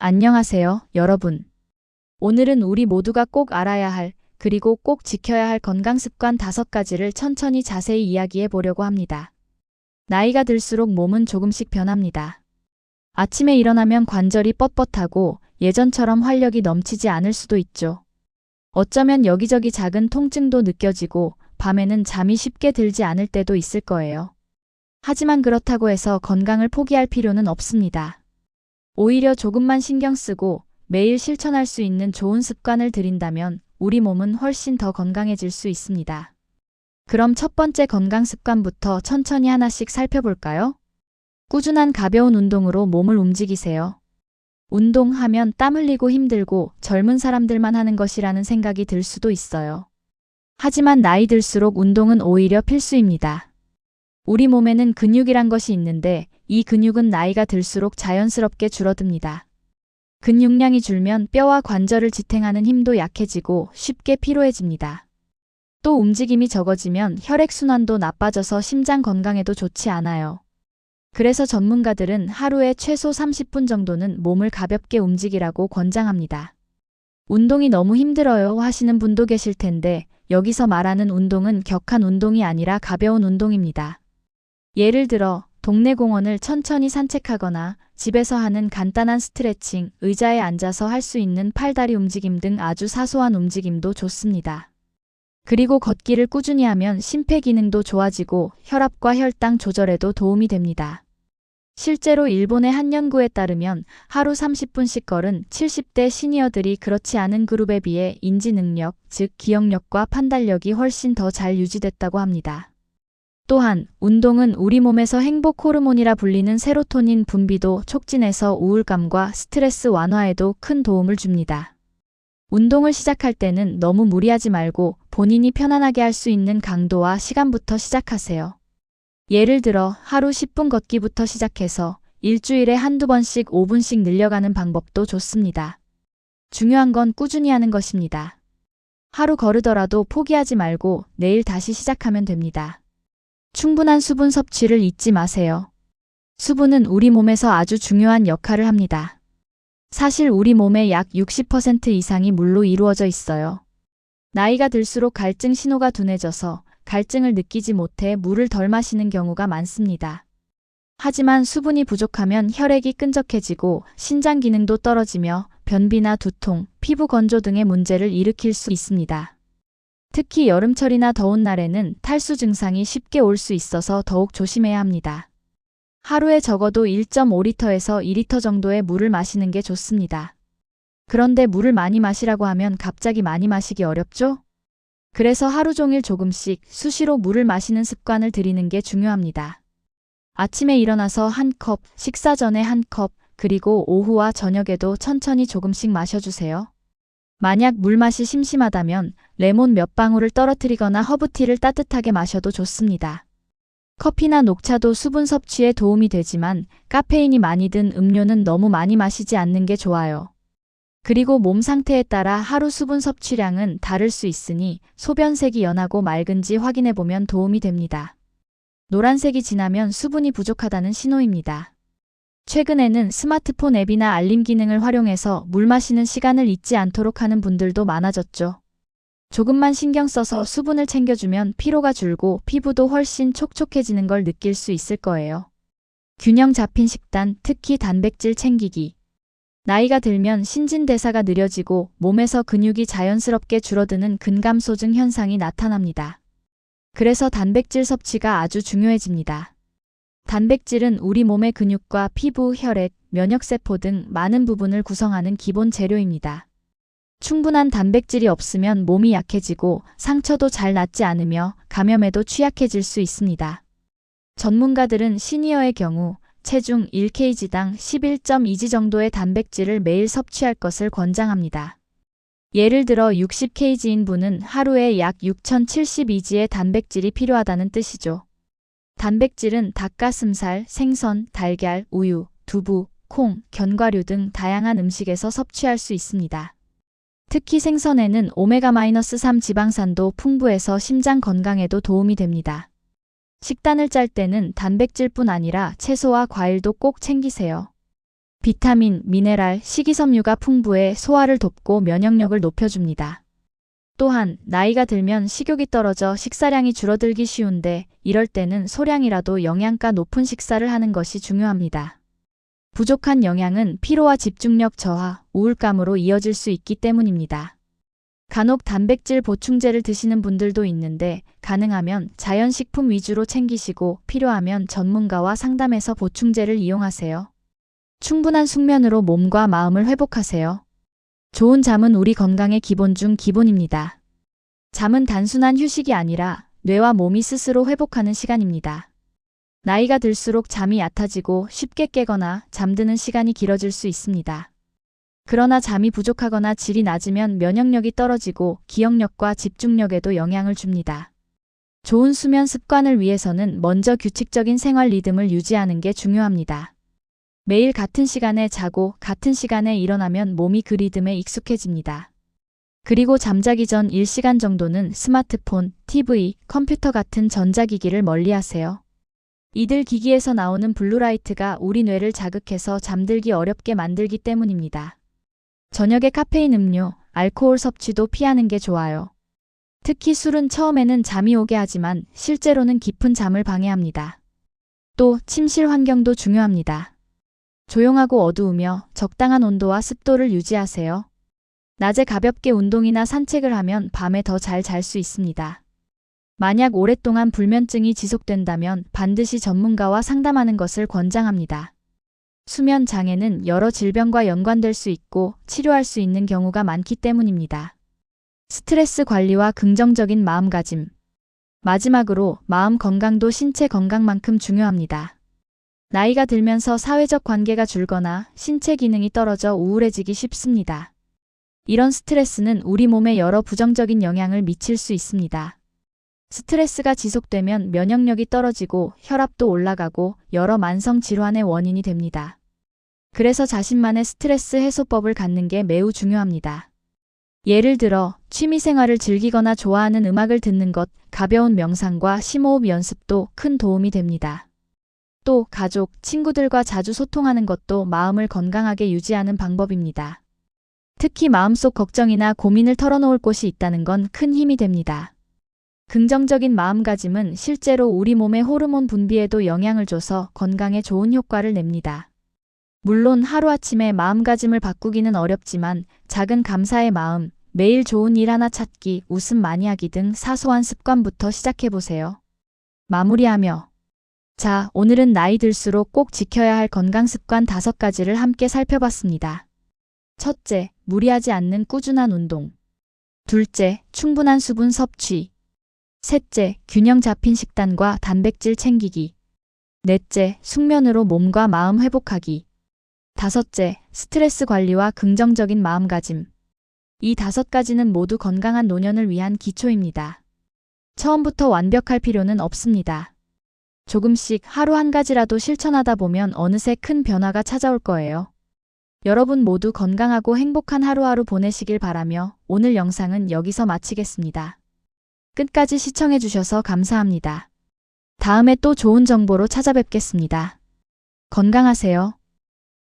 안녕하세요, 여러분. 오늘은 우리 모두가 꼭 알아야 할, 그리고 꼭 지켜야 할 건강 습관 5가지를 천천히 자세히 이야기해 보려고 합니다. 나이가 들수록 몸은 조금씩 변합니다. 아침에 일어나면 관절이 뻣뻣하고 예전처럼 활력이 넘치지 않을 수도 있죠. 어쩌면 여기저기 작은 통증도 느껴지고 밤에는 잠이 쉽게 들지 않을 때도 있을 거예요. 하지만 그렇다고 해서 건강을 포기할 필요는 없습니다. 오히려 조금만 신경 쓰고 매일 실천할 수 있는 좋은 습관을 들인다면 우리 몸은 훨씬 더 건강해질 수 있습니다. 그럼 첫 번째 건강 습관부터 천천히 하나씩 살펴볼까요? 꾸준한 가벼운 운동으로 몸을 움직이세요. 운동하면 땀 흘리고 힘들고 젊은 사람들만 하는 것이라는 생각이 들 수도 있어요. 하지만 나이 들수록 운동은 오히려 필수입니다. 우리 몸에는 근육이란 것이 있는데 이 근육은 나이가 들수록 자연스럽게 줄어듭니다. 근육량이 줄면 뼈와 관절을 지탱하는 힘도 약해지고 쉽게 피로해집니다. 또 움직임이 적어지면 혈액순환도 나빠져서 심장 건강에도 좋지 않아요. 그래서 전문가들은 하루에 최소 30분 정도는 몸을 가볍게 움직이라고 권장합니다. 운동이 너무 힘들어요 하시는 분도 계실 텐데 여기서 말하는 운동은 격한 운동이 아니라 가벼운 운동입니다. 예를 들어 동네 공원을 천천히 산책하거나 집에서 하는 간단한 스트레칭, 의자에 앉아서 할 수 있는 팔다리 움직임 등 아주 사소한 움직임도 좋습니다. 그리고 걷기를 꾸준히 하면 심폐기능도 좋아지고 혈압과 혈당 조절에도 도움이 됩니다. 실제로 일본의 한 연구에 따르면 하루 30분씩 걸은 70대 시니어들이 그렇지 않은 그룹에 비해 인지 능력, 즉 기억력과 판단력이 훨씬 더 잘 유지됐다고 합니다. 또한 운동은 우리 몸에서 행복 호르몬이라 불리는 세로토닌 분비도 촉진해서 우울감과 스트레스 완화에도 큰 도움을 줍니다. 운동을 시작할 때는 너무 무리하지 말고 본인이 편안하게 할 수 있는 강도와 시간부터 시작하세요. 예를 들어 하루 10분 걷기부터 시작해서 일주일에 한두 번씩 5분씩 늘려가는 방법도 좋습니다. 중요한 건 꾸준히 하는 것입니다. 하루 거르더라도 포기하지 말고 내일 다시 시작하면 됩니다. 충분한 수분 섭취를 잊지 마세요. 수분은 우리 몸에서 아주 중요한 역할을 합니다. 사실 우리 몸의 약 60% 이상이 물로 이루어져 있어요. 나이가 들수록 갈증 신호가 둔해져서 갈증을 느끼지 못해 물을 덜 마시는 경우가 많습니다. 하지만 수분이 부족하면 혈액이 끈적해지고 신장 기능도 떨어지며 변비나 두통, 피부 건조 등의 문제를 일으킬 수 있습니다. 특히 여름철이나 더운 날에는 탈수 증상이 쉽게 올 수 있어서 더욱 조심해야 합니다. 하루에 적어도 1.5리터에서 2리터 정도의 물을 마시는 게 좋습니다. 그런데 물을 많이 마시라고 하면 갑자기 많이 마시기 어렵죠? 그래서 하루 종일 조금씩 수시로 물을 마시는 습관을 들이는 게 중요합니다. 아침에 일어나서 1컵, 식사 전에 1컵, 그리고 오후와 저녁에도 천천히 조금씩 마셔주세요. 만약 물맛이 심심하다면 레몬 몇 방울을 떨어뜨리거나 허브티를 따뜻하게 마셔도 좋습니다. 커피나 녹차도 수분 섭취에 도움이 되지만 카페인이 많이 든 음료는 너무 많이 마시지 않는 게 좋아요. 그리고 몸 상태에 따라 하루 수분 섭취량은 다를 수 있으니 소변색이 연하고 맑은지 확인해보면 도움이 됩니다. 노란색이 진하면 수분이 부족하다는 신호입니다. 최근에는 스마트폰 앱이나 알림 기능을 활용해서 물 마시는 시간을 잊지 않도록 하는 분들도 많아졌죠. 조금만 신경 써서 수분을 챙겨주면 피로가 줄고 피부도 훨씬 촉촉해지는 걸 느낄 수 있을 거예요. 균형 잡힌 식단, 특히 단백질 챙기기. 나이가 들면 신진대사가 느려지고 몸에서 근육이 자연스럽게 줄어드는 근감소증 현상이 나타납니다. 그래서 단백질 섭취가 아주 중요해집니다. 단백질은 우리 몸의 근육과 피부, 혈액, 면역세포 등 많은 부분을 구성하는 기본 재료입니다. 충분한 단백질이 없으면 몸이 약해지고 상처도 잘 낫지 않으며 감염에도 취약해질 수 있습니다. 전문가들은 시니어의 경우 체중 1kg당 11.2g 정도의 단백질을 매일 섭취할 것을 권장합니다. 예를 들어 60kg인 분은 하루에 약 6072g의 단백질이 필요하다는 뜻이죠. 단백질은 닭가슴살, 생선, 달걀, 우유, 두부, 콩, 견과류 등 다양한 음식에서 섭취할 수 있습니다. 특히 생선에는 오메가-3 지방산도 풍부해서 심장 건강에도 도움이 됩니다. 식단을 짤 때는 단백질뿐 아니라 채소와 과일도 꼭 챙기세요. 비타민, 미네랄, 식이섬유가 풍부해 소화를 돕고 면역력을 높여줍니다. 또한 나이가 들면 식욕이 떨어져 식사량이 줄어들기 쉬운데 이럴 때는 소량이라도 영양가 높은 식사를 하는 것이 중요합니다. 부족한 영양은 피로와 집중력 저하, 우울감으로 이어질 수 있기 때문입니다. 간혹 단백질 보충제를 드시는 분들도 있는데 가능하면 자연식품 위주로 챙기시고 필요하면 전문가와 상담해서 보충제를 이용하세요. 충분한 숙면으로 몸과 마음을 회복하세요. 좋은 잠은 우리 건강의 기본 중 기본입니다. 잠은 단순한 휴식이 아니라 뇌와 몸이 스스로 회복하는 시간입니다. 나이가 들수록 잠이 얕아지고 쉽게 깨거나 잠드는 시간이 길어질 수 있습니다. 그러나 잠이 부족하거나 질이 낮으면 면역력이 떨어지고 기억력과 집중력에도 영향을 줍니다. 좋은 수면 습관을 위해서는 먼저 규칙적인 생활 리듬을 유지하는 게 중요합니다. 매일 같은 시간에 자고 같은 시간에 일어나면 몸이 그 리듬에 익숙해집니다. 그리고 잠자기 전 1시간 정도는 스마트폰, TV, 컴퓨터 같은 전자기기를 멀리하세요. 이들 기기에서 나오는 블루라이트가 우리 뇌를 자극해서 잠들기 어렵게 만들기 때문입니다. 저녁에 카페인 음료, 알코올 섭취도 피하는 게 좋아요. 특히 술은 처음에는 잠이 오게 하지만 실제로는 깊은 잠을 방해합니다. 또 침실 환경도 중요합니다. 조용하고 어두우며 적당한 온도와 습도를 유지하세요. 낮에 가볍게 운동이나 산책을 하면 밤에 더 잘 잘 수 있습니다. 만약 오랫동안 불면증이 지속된다면 반드시 전문가와 상담하는 것을 권장합니다. 수면 장애는 여러 질병과 연관될 수 있고 치료할 수 있는 경우가 많기 때문입니다. 스트레스 관리와 긍정적인 마음가짐. 마지막으로 마음 건강도 신체 건강만큼 중요합니다. 나이가 들면서 사회적 관계가 줄거나 신체 기능이 떨어져 우울해지기 쉽습니다. 이런 스트레스는 우리 몸에 여러 부정적인 영향을 미칠 수 있습니다. 스트레스가 지속되면 면역력이 떨어지고 혈압도 올라가고 여러 만성 질환의 원인이 됩니다. 그래서 자신만의 스트레스 해소법을 갖는 게 매우 중요합니다. 예를 들어 취미 생활을 즐기거나 좋아하는 음악을 듣는 것, 가벼운 명상과 심호흡 연습도 큰 도움이 됩니다. 또 가족, 친구들과 자주 소통하는 것도 마음을 건강하게 유지하는 방법입니다. 특히 마음속 걱정이나 고민을 털어놓을 곳이 있다는 건 큰 힘이 됩니다. 긍정적인 마음가짐은 실제로 우리 몸의 호르몬 분비에도 영향을 줘서 건강에 좋은 효과를 냅니다. 물론 하루아침에 마음가짐을 바꾸기는 어렵지만 작은 감사의 마음, 매일 좋은 일 하나 찾기, 웃음 많이 하기 등 사소한 습관부터 시작해보세요. 마무리하며 자, 오늘은 나이 들수록 꼭 지켜야 할 건강 습관 5가지를 함께 살펴봤습니다. 첫째, 무리하지 않는 꾸준한 운동. 둘째, 충분한 수분 섭취. 셋째, 균형 잡힌 식단과 단백질 챙기기. 넷째, 숙면으로 몸과 마음 회복하기. 다섯째, 스트레스 관리와 긍정적인 마음가짐. 이 5가지는 모두 건강한 노년을 위한 기초입니다. 처음부터 완벽할 필요는 없습니다. 조금씩 하루 한 가지라도 실천하다 보면 어느새 큰 변화가 찾아올 거예요. 여러분 모두 건강하고 행복한 하루하루 보내시길 바라며 오늘 영상은 여기서 마치겠습니다. 끝까지 시청해주셔서 감사합니다. 다음에 또 좋은 정보로 찾아뵙겠습니다. 건강하세요.